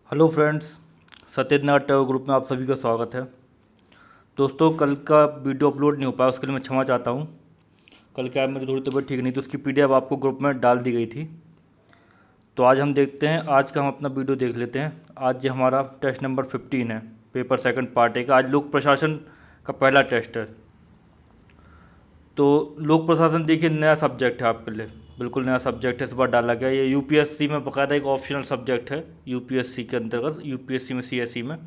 Hello friends, Satyanarayan Tagore group में आप सभी का स्वागत है। दोस्तों, कल का वीडियो अपलोड नहीं हो पाया, उसके लिए मैं क्षमा चाहता हूँ। कल क्या है, मेरी थोड़ी तबीयत ठीक नहीं, तो उसकी पीडीएफ आपको ग्रुप में डाल दी गई थी। तो आज हम देखते हैं, आज का हम अपना वीडियो देख लेते हैं। आज ये हमारा टेस्ट नंबर 15 है, पेपर सेकंड पार्ट ए का। आज लोक प्रशासन का पहला टेस्ट है। तो लोक प्रशासन देखिए, नया सब्जेक्ट है आपके लिए, बिल्कुल नया सब्जेक्ट है, इस बार डाला गया। ये यूपीएससी में बकायदा एक ऑप्शनल सब्जेक्ट है, यूपीएससी के अंतर्गत, यूपीएससी में, सीएससी में।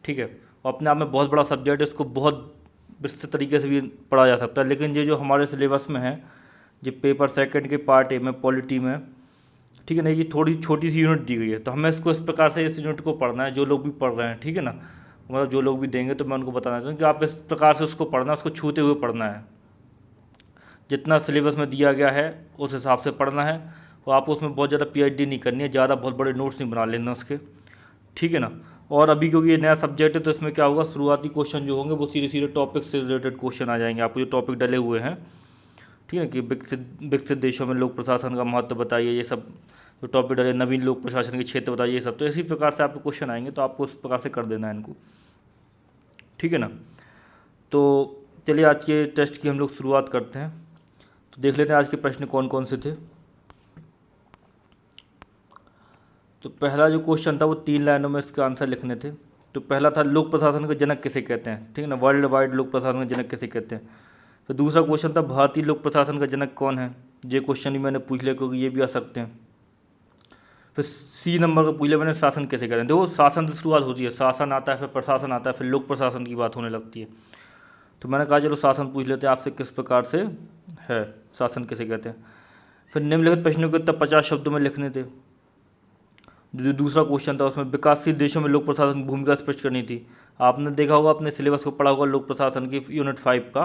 ठीक है, और अपने आप में बहुत बड़ा सब्जेक्ट है, इसको बहुत विस्तृत तरीके से भी पढ़ा जा सकता है। लेकिन ये जो हमारे सिलेबस में है, ये पेपर सेकंड के पार्ट ए में, पॉलिटी में, ठीक है ना, ये थोड़ी छोटी सी यूनिट दी गई है, तो हमें इसको इस प्रकार से इस यूनिट को पढ़ना है। जो लोग भी पढ़ रहे हैं, ठीक है ना, मतलब जो लोग भी देंगे, तो मैं उनको बताना चाहता हूँ कि आप इस प्रकार से उसको पढ़ना है, उसको छूते हुए पढ़ना है। जितना सिलेबस में दिया गया है उस हिसाब से पढ़ना है। और आपको उसमें बहुत ज़्यादा पीएचडी नहीं करनी है, ज़्यादा बहुत बड़े नोट्स नहीं बना लेना उसके, ठीक है ना। और अभी क्योंकि ये नया सब्जेक्ट है, तो इसमें क्या होगा, शुरुआती क्वेश्चन जो होंगे वो सीधे सीधे टॉपिक से रिलेटेड क्वेश्चन आ जाएंगे। आपको जो टॉपिक डले हुए हैं, ठीक है, कि विकसित देशों में लोक प्रशासन का महत्व बताइए, ये सब जो टॉपिक डले, नवीन लोक प्रशासन के क्षेत्र बताइए, ये सब। तो इसी प्रकार से आपको क्वेश्चन आएंगे, तो आपको उस प्रकार से कर देना है इनको, ठीक है ना। तो चलिए, आज के टेस्ट की हम लोग शुरुआत करते हैं। तो देख लेते हैं आज के प्रश्न कौन कौन से थे। तो पहला जो क्वेश्चन था वो 3 लाइनों में इसका आंसर लिखने थे। तो पहला था, लोक प्रशासन के जनक किसे कहते हैं, ठीक है ना, वर्ल्ड वाइड लोक प्रशासन के जनक किसे कहते हैं। फिर दूसरा क्वेश्चन था, भारतीय लोक प्रशासन का जनक कौन है। ये क्वेश्चन भी मैंने पूछ लिया, क्योंकि ये भी आ सकते हैं। फिर सी नंबर का पूछ लिया मैंने, शासन कैसे करें। देखो, शासन से शुरुआत होती है, शासन आता है, फिर प्रशासन आता है, फिर लोक प्रशासन की बात होने लगती है। तो मैंने कहा चलो शासन पूछ लेते हैं आपसे, किस प्रकार से है, शासन कैसे कहते हैं। फिर निम्नलिखित प्रश्नों के उत्तर 50 शब्दों में लिखने थे। जो दूसरा क्वेश्चन था, उसमें विकासशील देशों में लोक प्रशासन की भूमिका स्पष्ट करनी थी। आपने देखा होगा, अपने सिलेबस को पढ़ा होगा लोक प्रशासन की यूनिट 5 का,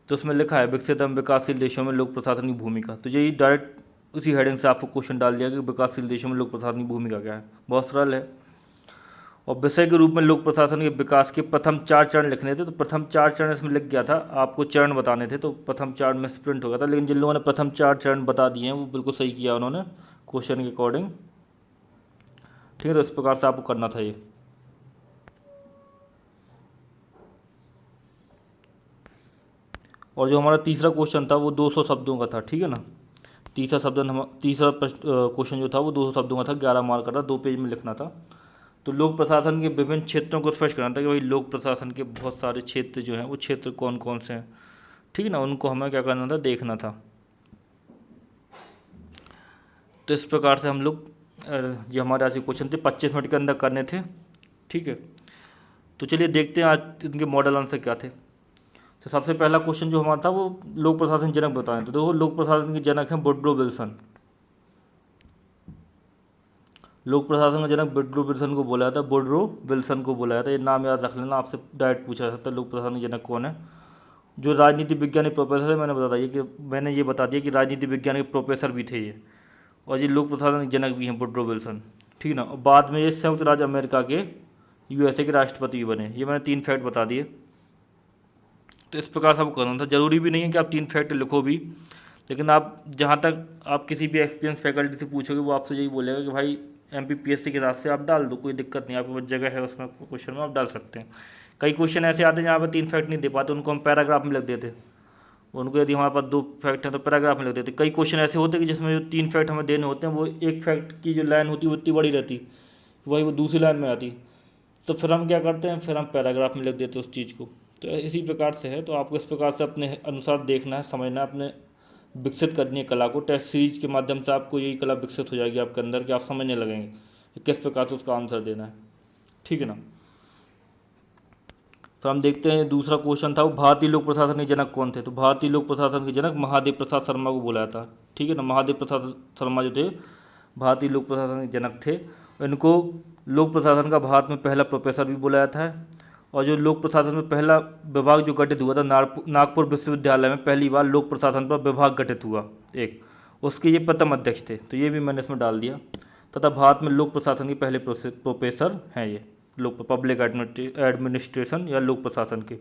तो उसमें लिखा है विकसित एवं विकासशील देशों में लोक प्रशासन की भूमिका। तो यही डायरेक्ट उसी हेडिंग से आपको क्वेश्चन डाल दिया कि विकासशील देशों में लोक प्रशासन की भूमिका क्या है। बहुत सरल है। और विषय के रूप में लोक प्रशासन के विकास के प्रथम 4 चरण लिखने थे। तो प्रथम 4 चरण इसमें लिख गया था, आपको चरण बताने थे, तो प्रथम 4 में स्प्रिंट हो गया था। लेकिन जिन लोगों ने प्रथम 4 चरण बता दिए हैं, वो बिल्कुल सही किया उन्होंने, क्वेश्चन के अकॉर्डिंग, ठीक है। तो इस प्रकार से आपको करना था ये। और जो हमारा तीसरा क्वेश्चन था वो 200 शब्दों का था, ठीक है ना। तीसरा क्वेश्चन जो था वो 200 शब्दों का था, 11 मार्क का था, 2 पेज में लिखना था। तो लोक प्रशासन के विभिन्न क्षेत्रों को स्पष्ट करना था कि भाई लोक प्रशासन के बहुत सारे क्षेत्र जो हैं, वो क्षेत्र कौन कौन से हैं, ठीक है ना, उनको हमें क्या करना था, देखना था। तो इस प्रकार से हम लोग ये हमारे आज के क्वेश्चन थे, 25 मिनट के अंदर करने थे, ठीक है। तो चलिए देखते हैं आज इनके मॉडल आंसर क्या थे। तो सबसे पहला क्वेश्चन जो हमारा था वो लोक प्रशासन जनक बताए। तो देखो, लोक प्रशासन के जनक हैं वुडरो विल्सन। लोक प्रशासन का जनक वुडरो विल्सन को बोला जाता है, वुडरो विल्सन को बोला जाता है। ये नाम याद रख लेना, आपसे डायरेक्ट पूछा जा सकता है लोक प्रशासन के जनक कौन है। जो राजनीति विज्ञान के प्रोफेसर है, मैंने ये बता दिया कि राजनीति विज्ञान के प्रोफेसर भी थे ये। और ये लोक प्रशासन के जनक भी हैं वुडरो विल्सन, ठीक ना। और बाद में ये संयुक्त राज्य अमेरिका के, यूएसए के राष्ट्रपति भी बने। ये मैंने 3 फैक्ट बता दिए। तो इस प्रकार से आपको करना था। ज़रूरी भी नहीं है कि आप 3 फैक्ट लिखो भी, लेकिन आप जहाँ तक आप किसी भी एक्सपीरियंस फैकल्टी से पूछोगे, वो आपसे यही बोलेगा कि भाई एमपीपीएससी के हिसाब से आप डाल दो, कोई दिक्कत नहीं, आपके पास जगह है उसमें, क्वेश्चन में आप डाल सकते हैं। कई क्वेश्चन ऐसे आते हैं जहाँ पर 3 फैक्ट नहीं दे पाते, उनको हम पैराग्राफ में लिख देते। उनको यदि हमारे पास 2 फैक्ट हैं तो पैराग्राफ में लिख देते। कई क्वेश्चन ऐसे होते हैं कि जिसमें जो 3 फैक्ट हमें देने होते हैं, वो 1 फैक्ट की जो लाइन होती है वो इतनी बड़ी रहती, वही वो दूसरी लाइन में आती। तो फिर हम क्या करते हैं, फिर हम पैराग्राफ में लिख देते हैं उस चीज़ को। तो इसी प्रकार से है। तो आपको इस प्रकार से अपने अनुसार देखना है, समझना है, अपने विकसित करनी है कला को। टेस्ट सीरीज के माध्यम से आपको यही कला विकसित हो जाएगी आपके अंदर, कि आप समझने लगेंगे कि किस प्रकार से उसका आंसर देना है, ठीक है ना। फिर हम देखते हैं दूसरा क्वेश्चन था, वो भारतीय लोक प्रशासन के जनक कौन थे। तो भारतीय लोक प्रशासन के जनक महादेव प्रसाद शर्मा को बोला था, ठीक है ना। महादेव प्रसाद शर्मा जो थे, भारतीय लोक प्रशासन के जनक थे। इनको लोक प्रशासन का भारत में पहला प्रोफेसर भी बोला जाता है। और जो लोक प्रशासन में पहला विभाग जो गठित हुआ था, नागपुर विश्वविद्यालय में पहली बार लोक प्रशासन पर विभाग गठित हुआ एक, उसके ये प्रथम अध्यक्ष थे। तो ये भी मैंने इसमें डाल दिया। तथा भारत में लोक प्रशासन के पहले प्रोफेसर हैं ये, लोक पब्लिक एडमिनिस्ट्रेशन या लोक प्रशासन के,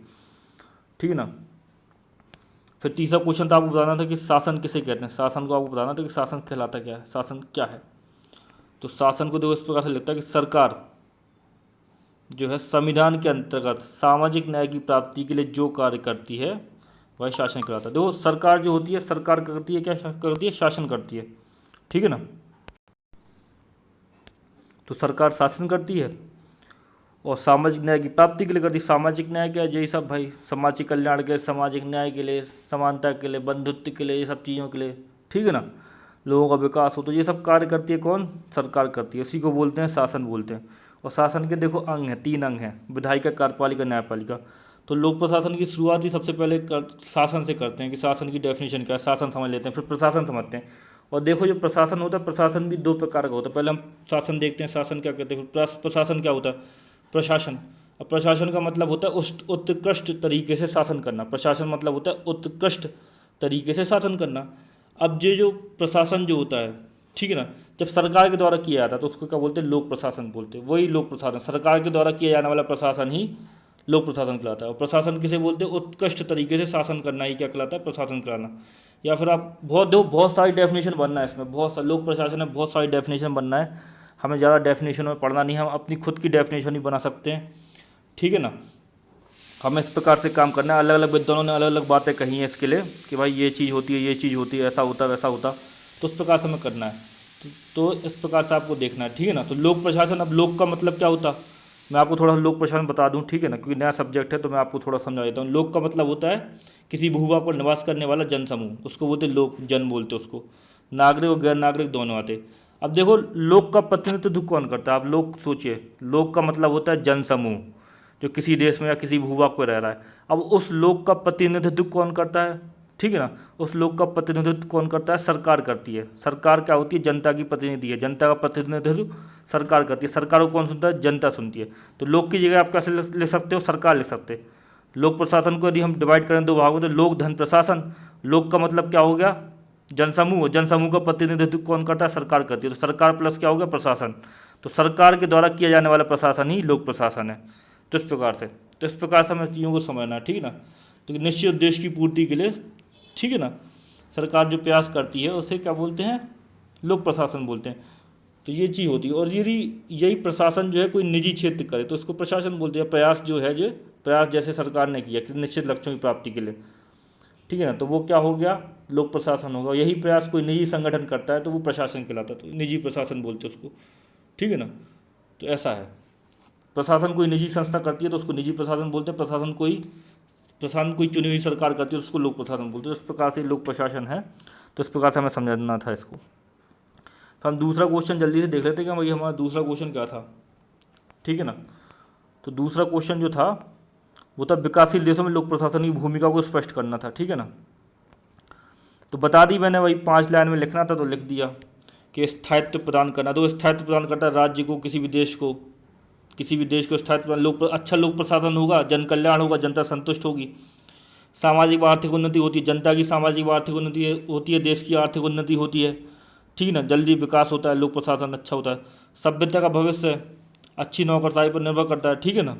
ठीक है ना। फिर तीसरा क्वेश्चन था, आपको बताना था कि शासन किसे कहते हैं। शासन को आपको बताना था कि शासन कहलाता क्या है, शासन क्या है। तो शासन को देखो इस प्रकार से लगता है कि सरकार जो है संविधान के अंतर्गत सामाजिक न्याय की प्राप्ति के लिए जो कार्य करती है वह शासन कहलाता है। देखो सरकार जो होती है, सरकार करती है क्या, करती है, शासन करती है, ठीक है ना। तो सरकार शासन करती है और सामाजिक न्याय की प्राप्ति के लिए करती है। सामाजिक न्याय क्या है, यही सब भाई, सामाजिक कल्याण के लिए, सामाजिक न्याय के लिए, समानता के लिए, बंधुत्व के लिए, ये सब चीज़ों के लिए, ठीक है ना, लोगों का विकास हो, तो ये सब कार्य करती है कौन, सरकार करती है। इसी को बोलते हैं शासन बोलते हैं। और शासन के देखो अंग हैं, 3 अंग हैं, विधायिका, कार्यपालिका, न्यायपालिका। तो लोक प्रशासन की शुरुआत ही सबसे पहले शासन से करते हैं कि शासन की डेफिनेशन क्या है, शासन समझ लेते हैं, फिर प्रशासन समझते हैं। और देखो जो प्रशासन होता है, प्रशासन भी 2 प्रकार का होता है। पहले हम शासन देखते हैं, शासन क्या कहते हैं, फिर प्रशासन क्या होता है, प्रशासन। अब प्रशासन का मतलब होता है उत्कृष्ट तरीके से शासन करना। प्रशासन मतलब होता है उत्कृष्ट तरीके से शासन करना। अब ये जो प्रशासन जो होता है, ठीक है ना, जब सरकार के द्वारा किया जाता है तो उसको क्या बोलते हैं, लोक प्रशासन बोलते हैं। वही लोक प्रशासन, सरकार के द्वारा किया जाने वाला प्रशासन ही लोक प्रशासन कहलाता है। और प्रशासन किसे बोलते हैं, उत्कृष्ट तरीके से शासन करना ही क्या कहलाता है, प्रशासन कहलाना। या फिर आप बहुत सारी डेफिनेशन बनना है इसमें, बहुत सारे लोक प्रशासन में बहुत सारी डेफिनेशन बनना है। हमें ज़्यादा डेफिनेशन में पढ़ना नहीं है, हम अपनी खुद की डेफिनेशन ही बना सकते हैं, ठीक है ना। हमें इस प्रकार से काम करना है। अलग अलग विद्वानों ने अलग अलग बातें कही हैं इसके लिए कि भाई ये चीज़ होती है, ये चीज़ होती है, ऐसा होता वैसा होता, तो उस प्रकार से हमें करना है। तो इस प्रकार से आपको देखना है, ठीक है ना। तो लोक प्रशासन, अब लोक का मतलब क्या होता, मैं आपको थोड़ा लोक प्रशासन बता दूं, ठीक है ना, क्योंकि नया सब्जेक्ट है तो मैं आपको थोड़ा समझा देता हूँ। लोक का मतलब होता है किसी भूभाग पर निवास करने वाला जनसमूह, उसको बोलते लोक, जन बोलते उसको। नागरिक और गैर नागरिक दोनों आते। अब देखो लोक का प्रतिनिधित्व कौन करता है, आप लोग सोचिए, लोक का मतलब होता है जनसमूह जो किसी देश में या किसी भूभाग पर रह रहा है। अब उस लोक का प्रतिनिधित्व कौन करता है, ठीक है ना, उस लोक का प्रतिनिधित्व कौन करता है, सरकार करती है। सरकार क्या होती है, जनता की प्रतिनिधि है, जनता का प्रतिनिधित्व सरकार करती है। सरकार को कौन सुनता है, जनता सुनती है। तो लोक की जगह आप कैसे लिख सकते हो, सरकार लिख सकते हैं। लोक प्रशासन को यदि हम डिवाइड करें 2 भागों में, तो लोक धन प्रशासन, लोक का मतलब क्या हो गया, जनसमूह, जनसमूह का प्रतिनिधित्व कौन करता है, सरकार करती है। तो सरकार प्लस क्या हो गया, प्रशासन। तो सरकार के द्वारा किया जाने वाला प्रशासन ही लोक प्रशासन है। तो इस प्रकार से हमें चीज़ों को समझना है, ठीक है ना। तो निश्चित उद्देश्य की पूर्ति के लिए, ठीक है ना, सरकार जो प्रयास करती है उसे क्या बोलते हैं, लोक प्रशासन बोलते हैं। तो ये चीज़ होती है। और यदि यही प्रशासन जो है कोई निजी क्षेत्र करे तो उसको प्रशासन बोलते हैं। प्रयास जो है, जो प्रयास जैसे सरकार ने किया कि निश्चित लक्ष्यों की प्राप्ति के लिए, ठीक है ना, तो वो क्या हो गया, लोक प्रशासन होगा। यही प्रयास कोई निजी संगठन करता है तो वो प्रशासन कहलाता है, तो निजी प्रशासन बोलते हैं उसको, ठीक है ना। तो ऐसा है, प्रशासन कोई निजी संस्था करती है तो उसको निजी प्रशासन बोलते हैं। प्रशासन कोई चुनी हुई सरकार करती है तो उसको लोक प्रशासन बोलते हैं। इस प्रकार से लोक प्रशासन है। तो इस प्रकार से हमें समझना था इसको। तो हम दूसरा क्वेश्चन जल्दी से देख लेते हैं कि भाई हमारा दूसरा क्वेश्चन क्या था, ठीक है ना। तो दूसरा क्वेश्चन जो था वो था विकासशील देशों में लोक प्रशासन की भूमिका को स्पष्ट करना था, ठीक है ना। तो बता दी मैंने, वही 5 लाइन में लिखना था तो लिख दिया कि स्थायित्व प्रदान करना। तो स्थायित्व प्रदान करता है राज्य को, किसी भी देश को स्थायित्व, अच्छा लोक प्रशासन होगा, जन कल्याण होगा, जनता संतुष्ट होगी, सामाजिक व आर्थिक उन्नति होती है, जनता की सामाजिक व आर्थिक उन्नति होती है, देश की आर्थिक उन्नति होती है, ठीक है ना, जल्दी विकास होता है, लोक प्रशासन अच्छा होता है, सभ्यता का भविष्य अच्छी नौकरशाही पर निर्भर करता है, ठीक है ना।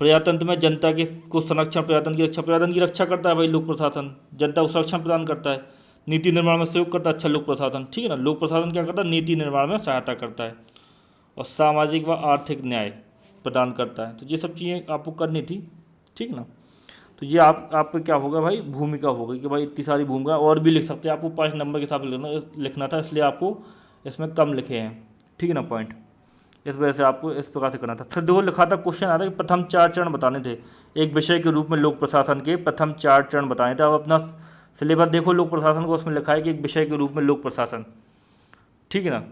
प्रजातंत्र में जनता के को संरक्षण, प्रजातंत्र की रक्षा करता है भाई लोक प्रशासन, जनता को संरक्षण प्रदान करता है, नीति निर्माण में सहयोग करता है अच्छा लोक प्रशासन, ठीक है ना। लोक प्रशासन क्या करता है, नीति निर्माण में सहायता करता है और सामाजिक व आर्थिक न्याय प्रदान करता है। तो ये सब चीज़ें आपको करनी थी, ठीक ना। तो ये आप पे क्या होगा भाई, भूमिका होगी कि भाई इतनी सारी भूमिका, और भी लिख सकते हैं, आपको 5 नंबर के हिसाब से लिखना था, इसलिए आपको इसमें कम लिखे हैं, ठीक है ना, पॉइंट। इस वजह से आपको इस प्रकार से करना था। फिर देखो लिखा था, क्वेश्चन आ रहा है कि प्रथम 4 चरण बताने थे एक विषय के रूप में, लोक प्रशासन के प्रथम 4 चरण बताने थे। अब अपना सिलेबस देखो लोक प्रशासन को, उसमें लिखा है कि एक विषय के रूप में लोक प्रशासन, ठीक है ना।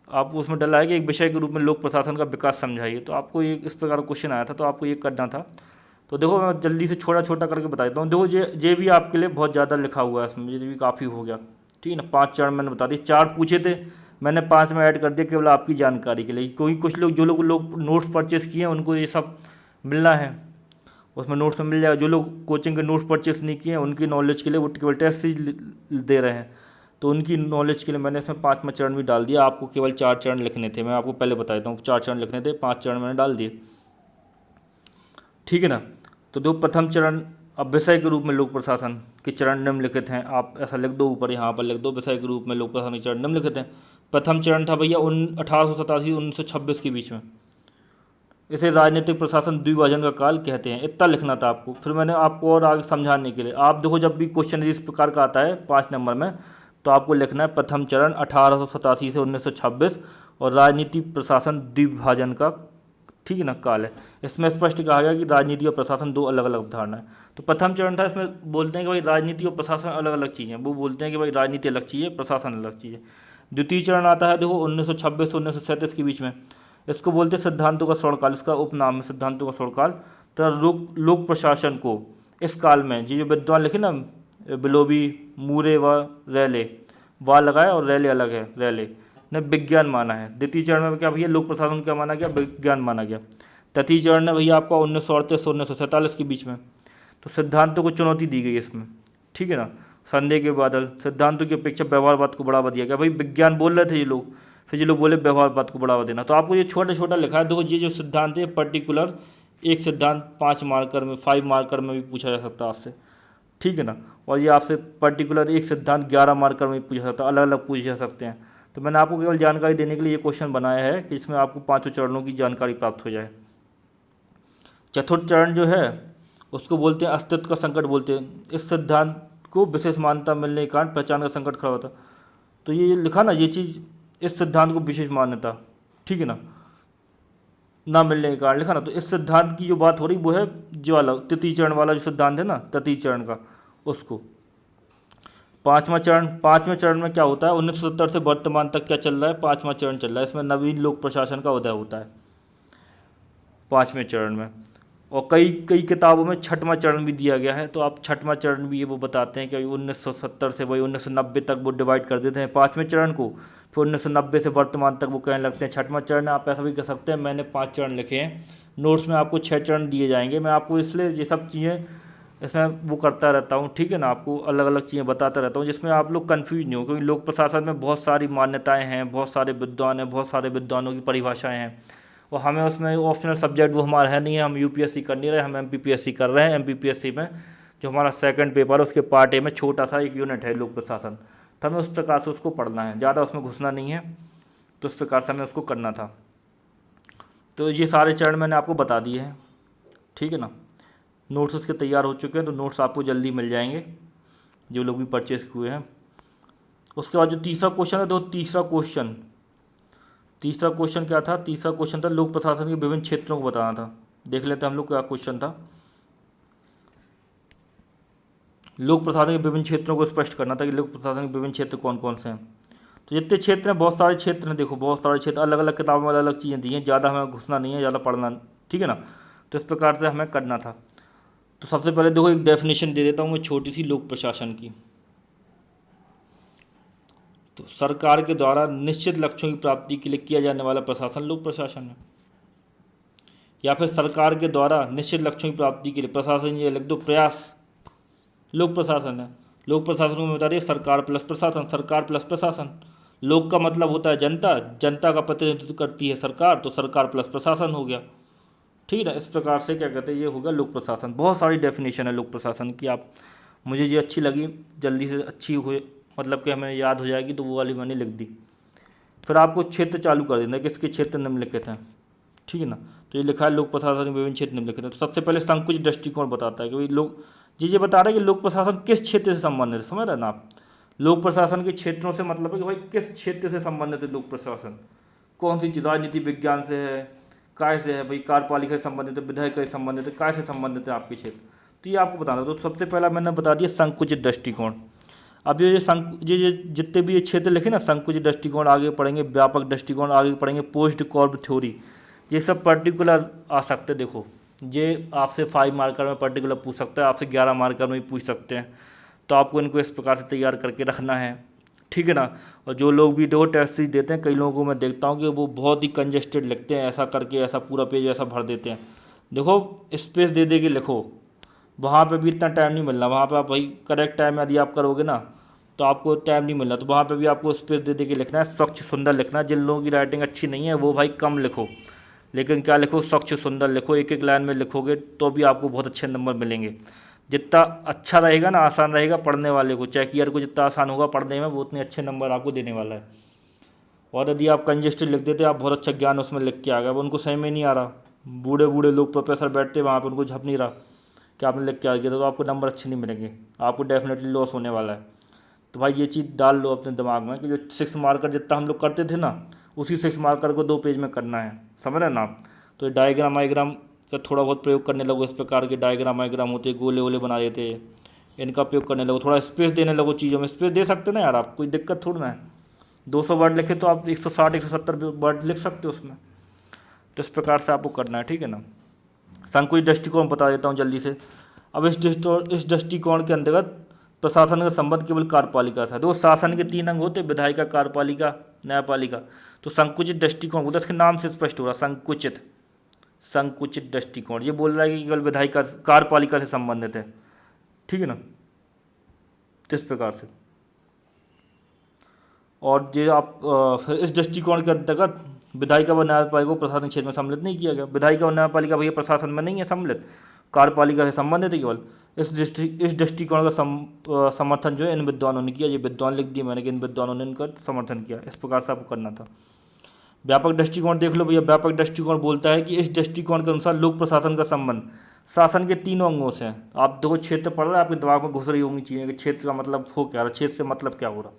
आपको उसमें डला है कि एक विषय के रूप में लोक प्रशासन का विकास समझाइए। तो आपको ये इस प्रकार का क्वेश्चन आया था, तो आपको ये करना था। तो देखो मैं जल्दी से छोटा छोटा करके बता देता हूँ। देखो ये भी आपके लिए बहुत ज़्यादा लिखा हुआ है इसमें, ये भी काफ़ी हो गया, ठीक है ना। 5 चरण मैंने बता दिए, 4 पूछे थे, मैंने 5 में ऐड कर दिया केवल आपकी जानकारी के लिए, क्योंकि कुछ लोग जो लोग नोट्स परचेस किए हैं उनको ये सब मिलना है, उसमें नोट्स में मिल जाएगा। जो लोग कोचिंग के नोट्स परचेस नहीं किए हैं उनकी नॉलेज के लिए वो केवल टेस्ट सीरीज दे रहे हैं, तो उनकी नॉलेज के लिए मैंने इसमें 5वां चरण भी डाल दिया। आपको केवल 4 चरण लिखने थे, मैं आपको पहले बता देता हूँ, 4 चरण लिखने थे, 5 चरण मैंने डाल दिए, ठीक है ना। तो दो प्रथम चरण अब विषय के रूप में लोक प्रशासन के चरण निम्नलिखित हैं, आप ऐसा लिख दो, ऊपर यहाँ पर लिख दो, विषय के रूप में लोक प्रशासन के चरण निम्नलिखित हैं। प्रथम चरण था भैया 1887-1926 के बीच में। इसे राजनीतिक प्रशासन द्विभाजन का काल कहते हैं। इतना लिखना था आपको। फिर मैंने आपको और आगे समझाने के लिए, आप देखो जब भी क्वेश्चन इस प्रकार का आता है 5 नंबर में, तो आपको लिखना है प्रथम चरण 1887 से 1926 और राजनीतिक प्रशासन द्विभाजन का, ठीक है ना, काल है। इसमें स्पष्ट कहा गया कि राजनीति और प्रशासन दो अलग अलग अवधारणा है। तो प्रथम चरण था, इसमें बोलते हैं कि भाई राजनीति और प्रशासन अलग अलग चीज़ें हैं। वो बोलते हैं कि भाई राजनीति अलग चीज़ है, प्रशासन अलग चीज़ है। द्वितीय चरण आता है देखो 1926 से 1937 के बीच में। इसको बोलते हैं सिद्धांतों का स्वर्णकाल, इसका उपनाम है सिद्धांतों का स्वर्णकाल। तो लोक प्रशासन को इस काल में ये जो विद्वान लिखे ना, बिलोबी, मूरे व रेले, वा लगाए और रेले अलग है, रेले ने विज्ञान माना है। द्वितीय चरण में क्या भैया लोक प्रशासन क्या माना गया, विज्ञान माना गया। तृतीय चरण में भैया आपका 1938 से 1947 के बीच में। तो सिद्धांतों को चुनौती दी गई इसमें, ठीक है ना। संदेह के बादल, सिद्धांतों की अपेक्षा व्यवहारवाद को बढ़ावा दिया गया। भाई विज्ञान बोल रहे थे ये लोग, फिर ये लोग बोले व्यवहारवाद को बढ़ावा देना। तो आपको ये छोटा छोटा लिखा है, देखो ये जो सिद्धांत है पर्टिकुलर एक सिद्धांत 5 मार्कर में, 5 मार्कर में भी पूछा जा सकता है आपसे, ठीक है ना। और ये आपसे पर्टिकुलर एक सिद्धांत 11 मार्कर में भी पूछा सकता है, अलग अलग पूछे जा सकते हैं। तो मैंने आपको केवल जानकारी देने के लिए ये क्वेश्चन बनाया है कि इसमें आपको 5 चरणों की जानकारी प्राप्त हो जाए। चतुर्थ चरण जो है उसको बोलते हैं अस्तित्व का संकट बोलते हैं। इस सिद्धांत को विशेष मान्यता मिलने के कारण पहचान का संकट खड़ा होता। तो ये लिखा ना, ये चीज़, इस सिद्धांत को विशेष मान्यता, ठीक है ना मिलने के कारण लिखा ना। तो इस सिद्धांत की जो बात हो रही वो है जो वाला तृतीय चरण वाला जो सिद्धांत है ना, तृतीय चरण का, उसको। पाँचवां चरण में क्या होता है, 1970 से वर्तमान तक क्या चल रहा है, 5वां चरण चल रहा है। इसमें नवीन लोक प्रशासन का उदय होता है 5वें चरण में। और कई किताबों में 6वां चरण भी दिया गया है। तो आप 6वां चरण भी ये वो बताते हैं कि 1970 से वही 1990 तक वो डिवाइड कर देते हैं 5वें चरण को। फिर 1990 से वर्तमान तक वो कहने लगते हैं 6वां चरण। आप ऐसा भी कह सकते हैं, मैंने 5 चरण लिखे हैं, नोट्स में आपको 6 चरण दिए जाएंगे। मैं आपको इसलिए ये सब चीज़ें इसमें वो करता रहता हूँ, ठीक है ना, आपको अलग अलग चीज़ें बताता रहता हूँ जिसमें आप लोग कन्फ्यूज नहीं हो। क्योंकि लोक प्रशासन में बहुत सारी मान्यताएँ हैं, बहुत सारे विद्वान हैं, बहुत सारे विद्वानों की परिभाषाएँ हैं। और हमें उसमें ऑप्शनल सब्जेक्ट वो हमारा है नहीं है, हम यूपीएससी कर नहीं रहे, हम एमपीपीएससी कर रहे हैं। एमपीपीएससी में जो हमारा सेकंड पेपर है उसके पार्ट ए में छोटा सा एक यूनिट है लोक प्रशासन। तो हमें उस प्रकार से उसको पढ़ना है, ज़्यादा उसमें घुसना नहीं है। तो उस प्रकार से हमें उसको करना था। तो ये सारे चरण मैंने आपको बता दिए हैं, ठीक है ना। नोट्स उसके तैयार हो चुके हैं, तो नोट्स आपको जल्दी मिल जाएंगे जो लोग भी परचेस हुए हैं। उसके बाद जो तीसरा क्वेश्चन है, तो तीसरा क्वेश्चन क्या था, तीसरा क्वेश्चन था लोक प्रशासन के विभिन्न क्षेत्रों को बताना था। देख लेते हैं हम लोग क्या क्वेश्चन था। लोक प्रशासन के विभिन्न क्षेत्रों को स्पष्ट करना था कि लोक प्रशासन के विभिन्न क्षेत्र कौन कौन से हैं। तो जितने क्षेत्र हैं, बहुत सारे क्षेत्र हैं, देखो बहुत सारे क्षेत्र, अलग अलग किताबों में अलग अलग चीज़ें दी हैं, ज़्यादा हमें घुसना नहीं है, ज़्यादा पढ़ना, ठीक है ना। तो इस प्रकार से हमें करना था। तो सबसे पहले देखो एक डेफिनेशन दे देता हूँ मैं छोटी सी लोक प्रशासन की। तो सरकार के द्वारा निश्चित लक्ष्यों की प्राप्ति के लिए किया जाने वाला प्रशासन लोक प्रशासन है। या फिर सरकार के द्वारा निश्चित लक्ष्यों की प्राप्ति के लिए प्रशासन, ये लिख दो प्रयास, लोक प्रशासन है। लोक प्रशासन में बता दिए सरकार प्लस प्रशासन, सरकार प्लस प्रशासन। लोक का मतलब होता है जनता, जनता का प्रतिनिधित्व करती है सरकार, तो सरकार प्लस प्रशासन हो गया, ठीक है ना। इस प्रकार से क्या कहते हैं, ये होगा लोक प्रशासन। बहुत सारी डेफिनेशन है लोक प्रशासन की, आप मुझे ये अच्छी लगी, जल्दी से अच्छी हुई, मतलब कि हमें याद हो जाएगी, तो वो वाली मैंने लिख दी। फिर आपको क्षेत्र चालू कर देना, किसके क्षेत्र निम्नलिखित हैं, ठीक है ना। तो ये लिखा है लोक प्रशासन के विभिन्न क्षेत्र निम्नलिखित हैं। तो सबसे पहले संकुचित दृष्टिकोण बताता है कि भाई लोग ये बता रहा है कि लोक प्रशासन किस क्षेत्र से संबंधित है, समझ रहे ना आप। लोक प्रशासन के क्षेत्रों से मतलब है कि भाई किस क्षेत्र से संबंधित है लोक प्रशासन, कौन सी चीज़, राजनीति विज्ञान से है, काय से है, भाई कार्यपालिका से संबंधित है, विधायिका से संबंधित है, काय से संबंधित है आपके क्षेत्र। तो ये आपको बताना। तो सबसे पहला मैंने बता दिया संकुचित दृष्टिकोण। अब ये जितने भी ये क्षेत्र लिखे ना, संकुचित दृष्टिकोण आगे पढ़ेंगे, व्यापक दृष्टिकोण आगे पढ़ेंगे, पोस्ट कॉर्ब थ्योरी, ये सब पर्टिकुलर आ सकते हैं। देखो ये आपसे 5 मार्कर में पर्टिकुलर पूछ सकता है, आपसे 11 मार्कर में भी पूछ सकते हैं। तो आपको इनको इस प्रकार से तैयार करके रखना है, ठीक है ना। और जो लोग भी दो टेस्ट सीरीज देते हैं, कई लोगों को मैं देखता हूँ कि वो बहुत ही कंजेस्टेड लिखते हैं, ऐसा करके ऐसा पूरा पेज ऐसा भर देते हैं। देखो स्पेस दे दे के लिखो, वहाँ पे भी इतना टाइम नहीं मिलना। वहाँ पे आप भाई करेक्ट टाइम यदि आप करोगे ना, तो आपको टाइम नहीं मिलना। तो वहाँ पे भी आपको स्पेस दे दे के लिखना है, स्वच्छ सुंदर लिखना है। जिन लोगों की राइटिंग अच्छी नहीं है वो भाई कम लिखो, लेकिन क्या लिखो, स्वच्छ सुंदर लिखो। एक एक लाइन में लिखोगे तो भी आपको बहुत अच्छे नंबर मिलेंगे। जितना अच्छा रहेगा ना, आसान रहेगा पढ़ने वाले को, चेक ईयर को जितना आसान होगा पढ़ने में, वो उतने अच्छे नंबर आपको देने वाला है। और यदि आप कंजेस्टेड लिख देते, आप बहुत अच्छा ज्ञान उसमें लिख के आ गए, अब उनको समझ में नहीं आ रहा, बूढ़े बूढ़े लोग प्रोफेसर बैठते वहाँ पे, उनको झप नहीं रहा कि आपने लिख के आ गया, तो आपको नंबर अच्छे नहीं मिलेंगे, आपको डेफिनेटली लॉस होने वाला है। तो भाई ये चीज़ डाल लो अपने दिमाग में कि जो 6 मार्कर जितना हम लोग करते थे ना, उसी 6 मार्कर को 2 पेज में करना है, समझ रहे ना आप। तो डायग्राम वायग्राम का थोड़ा बहुत प्रयोग करने लगो, इस प्रकार के डायग्राम वायग्राम होते, गोले वोले बना देते, इनका प्रयोग करने लगो, थोड़ा स्पेस देने लगो चीज़ों में। स्पेस दे सकते ना यार आप, कोई दिक्कत थोड़ी ना है। 200 वर्ड लिखे तो आप 160 170 वर्ड लिख सकते हो उसमें। तो इस प्रकार से आपको करना है, ठीक है ना। संकुचित दृष्टिकोण बता देता हूँ जल्दी से। अब इस दृष्टिकोण के अंतर्गत प्रशासन का संबंध केवल कार्यपालिका से है। तो शासन के 3 अंग होते, विधायिका, कार्यपालिका, न्यायपालिका। तो संकुचित दृष्टिकोण होता है, इसके नाम से स्पष्ट हो रहा, संकुचित दृष्टिकोण। ये बोल रहा है कि केवल विधायिका कार्यपालिका से संबंधित है, ठीक है ना। तो इस प्रकार से, और जो आप फिर इस दृष्टिकोण के अंतर्गत विधायिका व न्यायपालिका को प्रशासन क्षेत्र में सम्मिलित नहीं किया गया। विधायिका और न्यायपालिका भैया प्रशासन में नहीं है सम्मिलित, कार्यपालिका से संबंधित है केवल। इस दृष्टिकोण का समर्थन जो है इन विद्वानों ने किया। ये विद्वान लिख दिया मैंने कि इन विद्वानों ने इनका समर्थन किया, इस प्रकार से आपको करना था। व्यापक दृष्टिकोण देख लो भैया। व्यापक दृष्टिकोण बोलता है कि इस दृष्टिकोण के अनुसार लोक प्रशासन का संबंध शासन के 3 अंगों से है। आप 2 क्षेत्र पढ़ रहे हैं, आपके दिमाग में घुस रही होंगी चीज़ें कि क्षेत्र का मतलब हो क्या रहा, क्षेत्र से मतलब क्या हो रहा।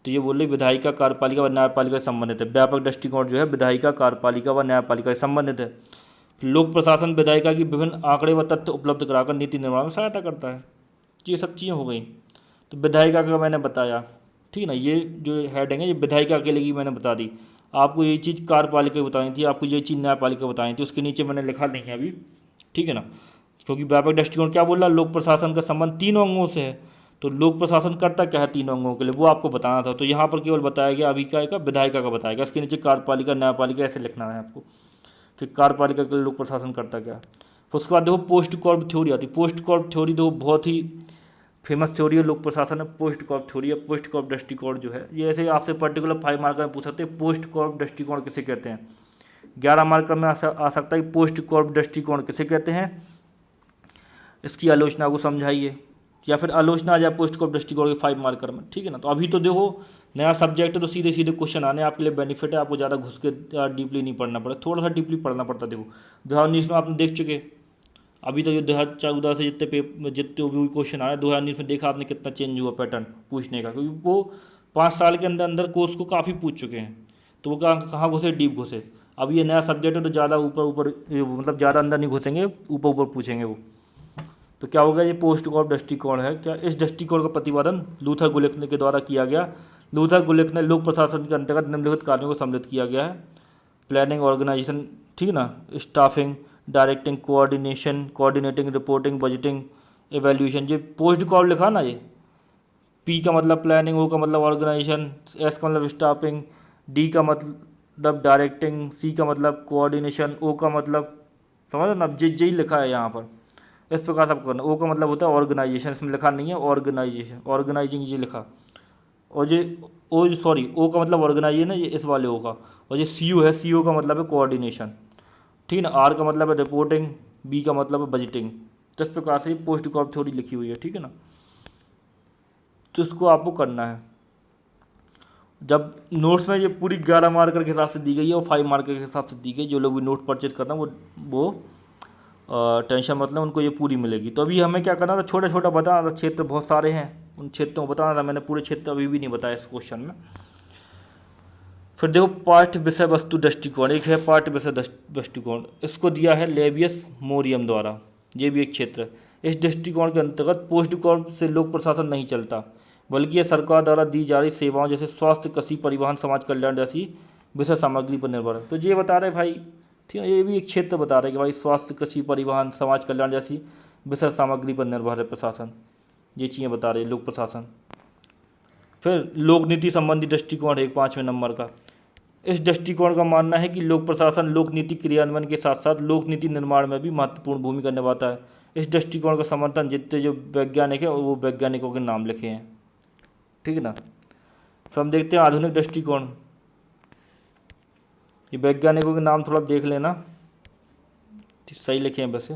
तो ये बोल रही विधायिका, कार्यपालिका व न्यायपालिका से संबंधित है। व्यापक दृष्टिकोण जो है विधायिका, कार्यपालिका व न्यायपालिका से संबंधित है। लोक प्रशासन विधायिका की विभिन्न आंकड़े व तथ्य उपलब्ध कराकर नीति निर्माण में सहायता करता है। ये सब चीज़ें हो गई। तो विधायिका का मैंने बताया, ठीक है ना। ये जो हेडिंग है ये विधायिका के लिए मैंने बता दी। आपको ये चीज़ कार्यपालिका बताई थी, आपको ये चीज़ न्यायपालिका बताई थी, उसके नीचे मैंने लिखा नहीं है अभी, ठीक है ना। क्योंकि व्यापक दृष्टिकोण क्या बोल रहा है, लोक प्रशासन का संबंध 3 अंगों से है। तो लोक प्रशासन करता क्या है 3 अंगों के लिए, वो आपको बताना था। तो यहाँ पर केवल बताया गया अभिकाय का, विधायिका का बताया गया, इसके नीचे कार्यपालिका, न्यायपालिका ऐसे लिखना है आपको कि कार्यपालिका के लिए लोक प्रशासन करता क्या है। फिर उसके बाद देखो पोस्ट कॉर्प थ्योरी आती है। पोस्ट कॉर्प थ्योरी देखो बहुत ही फेमस थ्योरी है लोक प्रशासन में, पोस्ट कॉर्प थ्योरी है। पोस्ट कॉर्प दृष्टिकोण जो है ये ऐसे आपसे पर्टिकुलर 5 मार्कर में पूछ सकते हैं, पोस्ट कॉर्प दृष्टिकोण किसे कहते हैं। 11 मार्कर में आ सकता है पोस्ट कॉर्प दृष्टिकोण किसे कहते हैं, इसकी आलोचना को समझाइए, या फिर आलोचना आ जाए पोस्ट कॉर्प दृष्टिकोण के 5 मार्कर में, ठीक है ना। तो अभी तो देखो नया सब्जेक्ट है तो सीधे सीधे क्वेश्चन आने आपके लिए बेनिफिट है, आपको ज़्यादा घुस के डीपली नहीं पढ़ना पड़ा, थोड़ा सा डीपली पढ़ना पड़ता। देखो 2019 में आपने देख चुके, अभी तो जो 2014 से जितने भी क्वेश्चन आए 2019 में देखा आपने कितना चेंज हुआ पैटर्न पूछने का, क्योंकि वो 5 साल के अंदर अंदर कोर्स को काफ़ी पूछ चुके हैं। तो वो कहाँ घुसे, डीप घुसे। अब ये नया सब्जेक्ट है तो ज़्यादा ऊपर ऊपर मतलब ज़्यादा अंदर नहीं घुसेंगे, ऊपर ऊपर पूछेंगे वो। तो क्या होगा, ये पोस्ट कॉर्प दृष्टिकोण है। क्या इस दृष्टिकोण का प्रतिपादन लूथर गुलिक के द्वारा किया गया। लूथर गुलिक ने लोक प्रशासन के अंतर्गत निम्नलिखित कार्यों को सम्मिलित किया गया है। प्लानिंग, ऑर्गेनाइजेशन, ठीक है ना, staffing, directing, coordinating, reporting, budgeting, evaluation. ये पोस्ट कॉर्प लिखा ना, ये पी का मतलब प्लानिंग, ओ का मतलब ऑर्गेनाइजेशन, एस का मतलब स्टाफिंग, डी का मतलब डायरेक्टिंग, सी का मतलब कोऑर्डिनेशन, ओ का मतलब समझ ना, जी लिखा है यहाँ पर। इस प्रकार से आपको करना। ओ का मतलब होता है ऑर्गेनाइजेशन, इसमें लिखा नहीं है ऑर्गेनाइजेशन, ऑर्गेनाइजिंग ये लिखा। और ये ओ का मतलब ऑर्गेनाइजेशन है, ये इस वाले ओ का। और ये सी है, सी का मतलब है कोऑर्डिनेशन, ठीक है ना। आर का मतलब है रिपोर्टिंग, बी का मतलब है बजटिंग। तो इस प्रकार से पोस्ट कॉर्प थ्योरी लिखी हुई है, ठीक है ना। तो इसको आपको करना है। जब नोट्स में ये पूरी 11 मार्कर के हिसाब से दी गई है और 5 मार्कर के हिसाब से दी गई, जो लोग भी नोट परचेज करना वो टेंशन मतलब उनको ये पूरी मिलेगी। तो अभी हमें क्या करना था, छोटा छोटा बताना था, क्षेत्र बहुत सारे हैं, उन क्षेत्रों को बताना था। मैंने पूरे क्षेत्र अभी भी नहीं बताया इस क्वेश्चन में। फिर देखो पाठ्य विषय वस्तु दृष्टिकोण, एक है पाठ्य विषय दृष्टिकोण, इसको दिया है लेवियस मोरियम द्वारा। ये भी एक क्षेत्र है। इस दृष्टिकोण के अंतर्गत पोस्ट कॉर्प से लोक प्रशासन नहीं चलता, बल्कि यह सरकार द्वारा दी जा रही सेवाओं जैसे स्वास्थ्य, कृषि, परिवहन, समाज कल्याण जैसी विषय सामग्री पर निर्भर है। तो ये बता रहे भाई, ठीक है, ये भी एक क्षेत्र बता रहे कि भाई स्वास्थ्य, कृषि, परिवहन, समाज कल्याण जैसी विषय सामग्री पर निर्भर है प्रशासन। ये चीज़ें बता रहे लोक प्रशासन। फिर लोक नीति संबंधी दृष्टिकोण है एक 5वें नंबर का। इस दृष्टिकोण का मानना है कि लोक प्रशासन लोक नीति क्रियान्वयन के साथ साथ लोक नीति निर्माण में भी महत्वपूर्ण भूमिका निभाता है। इस दृष्टिकोण का समर्थन जितने जो वैज्ञानिक है वो वैज्ञानिकों के नाम लिखे हैं, ठीक है ना। फिर हम देखते हैं आधुनिक दृष्टिकोण। ये वैज्ञानिकों के नाम थोड़ा देख लेना, सही लिखे हैं वैसे।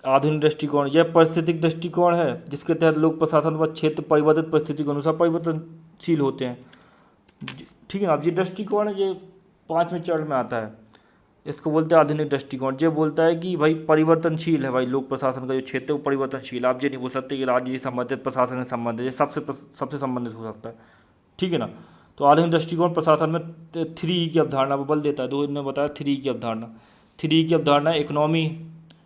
आधुनिक दृष्टिकोण, यह पारिस्थितिक दृष्टिकोण है जिसके तहत लोक प्रशासन व क्षेत्र परिवर्तित परिस्थिति के अनुसार परिवर्तनशील होते हैं। ठीक है ना। अब ये दृष्टिकोण है, ये 5वें चरण में आता है, इसको बोलते हैं आधुनिक दृष्टिकोण। ये बोलता है कि भाई परिवर्तनशील है, भाई लोक प्रशासन का जो क्षेत्र है वो परिवर्तनशील। आप ये नहीं बोल सकते कि राजनीति संबंधित, प्रशासन से संबंधित, ये सबसे संबंधित हो सकता है। ठीक है ना। तो आधुनिक दृष्टिकोण प्रशासन में 3E की अवधारणा पर बल देता है। तो इन्होंने बताया 3E की अवधारणा। 3E की अवधारणा इकोनॉमी,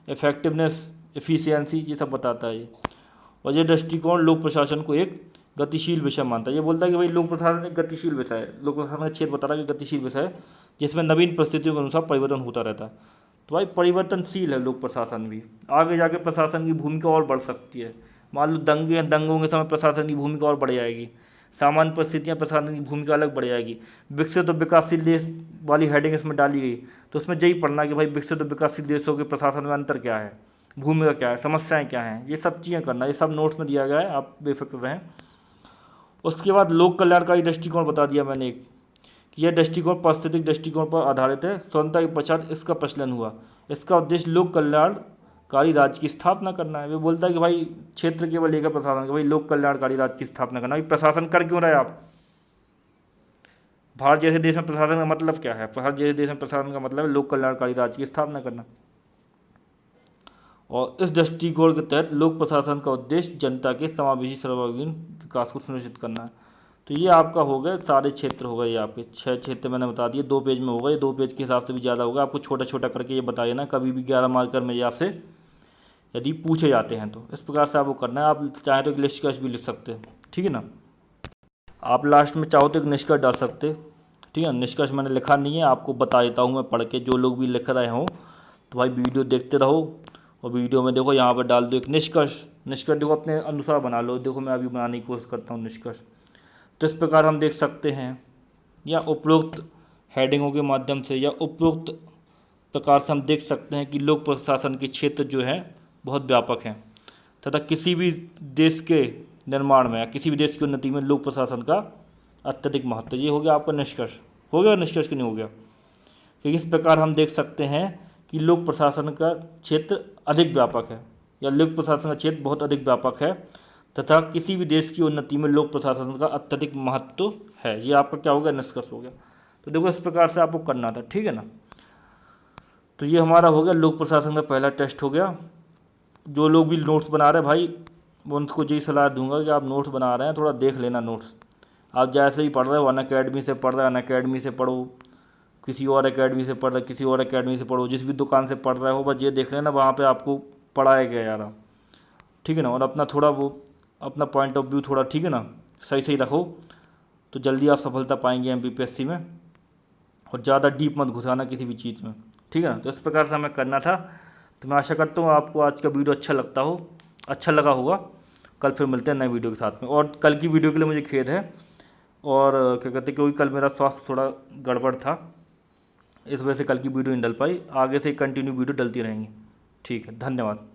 इफेक्टिवनेस, एफिशिएंसी, ये सब बताता है ये। और ये दृष्टिकोण लोक प्रशासन को एक गतिशील विषय मानता है। ये बोलता है कि भाई लोक प्रशासन एक गतिशील विषय है। लोक प्रशासन का क्षेत्र बता रहा है कि गतिशील विषय है जिसमें नवीन परिस्थितियों के अनुसार परिवर्तन होता रहता है। तो भाई परिवर्तनशील है लोक प्रशासन भी। आगे जाके प्रशासन की भूमिका और बढ़ सकती है। मान लो दंगों के समय प्रशासन की भूमिका और बढ़ जाएगी। सामान्य परिस्थितियाँ प्रशासन की भूमिका अलग बढ़ जाएगी। विकसित और विकासशील देश वाली हेडिंग इसमें डाली गई, तो उसमें यही पढ़ना कि भाई विकसित और विकासशील देशों के प्रशासन में अंतर क्या है, भूमिका क्या है, समस्याएं क्या हैं, ये सब चीज़ें करना। ये सब नोट्स में दिया गया है, आप बेफिक्र रहें। उसके बाद लोक कल्याणकारी दृष्टिकोण बता दिया मैंने एक, कि यह दृष्टिकोण पारिस्थितिक दृष्टिकोण पर आधारित है। स्वतंत्रता के पश्चात इसका प्रचलन हुआ। इसका उद्देश्य लोक कल्याणकारी राज्य की स्थापना करना है। वो बोलता है कि भाई क्षेत्र केवल एक प्रशासन का, भाई लोक कल्याणकारी राज्य की स्थापना करना। भाई प्रशासन कर क्यों रहे आप? भारत जैसे देश में प्रशासन का मतलब क्या है? भारत जैसे देश में प्रशासन का मतलब है लोक कल्याणकारी राज्य की स्थापना करना। और इस दृष्टिकोण के तहत लोक प्रशासन का उद्देश्य जनता के समावेशी सर्वांगीण विकास को सुनिश्चित करना है। तो ये आपका हो गए सारे क्षेत्र हो गए, ये आपके 6 क्षेत्र मैंने बता दिए। 2 पेज में होगा, ये 2 पेज के हिसाब से भी ज़्यादा होगा। आपको छोटा छोटा करके ये बताइए ना, कभी भी 11 मार्कर में ये आपसे यदि पूछे जाते हैं तो इस प्रकार से आपको करना है। आप चाहें तो एक निष्कर्ष भी लिख सकते हैं। ठीक है ना। आप लास्ट में चाहो तो एक निष्कर्ष डाल सकते। ठीक है। निष्कर्ष मैंने लिखा नहीं है, आपको बता देता हूँ मैं पढ़ के। जो लोग भी लिख रहे हों तो भाई वीडियो देखते रहो, और वीडियो में देखो यहाँ पर डाल दो एक निष्कर्ष। निष्कर्ष देखो अपने अनुसार बना लो। देखो मैं अभी बनाने की कोशिश करता हूँ निष्कर्ष। तो इस प्रकार हम देख सकते हैं, या उपरोक्त हेडिंगों के माध्यम से या उपरोक्त प्रकार से हम देख सकते हैं कि लोक प्रशासन के क्षेत्र जो है बहुत व्यापक हैं, तथा किसी भी देश के निर्माण में या किसी भी देश की उन्नति में लोक प्रशासन का अत्यधिक महत्व। ये हो गया आपका निष्कर्ष। हो गया निष्कर्ष कि नहीं हो गया? कि इस प्रकार हम देख सकते हैं कि लोक प्रशासन का क्षेत्र अधिक व्यापक है, या लोक प्रशासन का क्षेत्र बहुत अधिक व्यापक है, तथा किसी भी देश की उन्नति में लोक प्रशासन का अत्यधिक महत्व है। ये आपका क्या हो गया? निष्कर्ष हो गया। तो देखो इस प्रकार से आपको करना था। ठीक है ना। तो ये हमारा हो गया लोक प्रशासन का पहला टेस्ट हो गया। जो लोग भी नोट्स बना रहे हैं भाई, मैं उनको यही सलाह दूंगा कि आप नोट्स बना रहे हैं थोड़ा देख लेना नोट्स। आप जैसे ही पढ़ रहे हो, अनअकैडमी से पढ़ रहे हो अनअकैडमी से पढ़ो, किसी और अकेडमी से पढ़ रहे किसी और अकेडमी से पढ़ो, जिस भी दुकान से पढ़ रहे हो बस ये देख लेना वहाँ पे आपको पढ़ाया गया यार। ठीक है ना। और अपना थोड़ा वो अपना पॉइंट ऑफ व्यू थोड़ा, ठीक है ना, सही सही रखो, तो जल्दी आप सफलता पाएंगे MPPSC में। और ज़्यादा डीप मत घुसाना किसी भी चीज़ में। ठीक है ना। तो इस प्रकार से हमें करना था। तो मैं आशा करता हूँ आपको आज का वीडियो अच्छा लगा होगा। कल फिर मिलते हैं नए वीडियो के साथ में। और कल की वीडियो के लिए मुझे खेद है, और क्या कहते हैं, क्योंकि कल मेरा स्वास्थ्य थोड़ा गड़बड़ था, इस वजह से कल की वीडियो नहीं डल पाई। आगे से कंटिन्यू वीडियो डलती रहेंगी। ठीक है, धन्यवाद।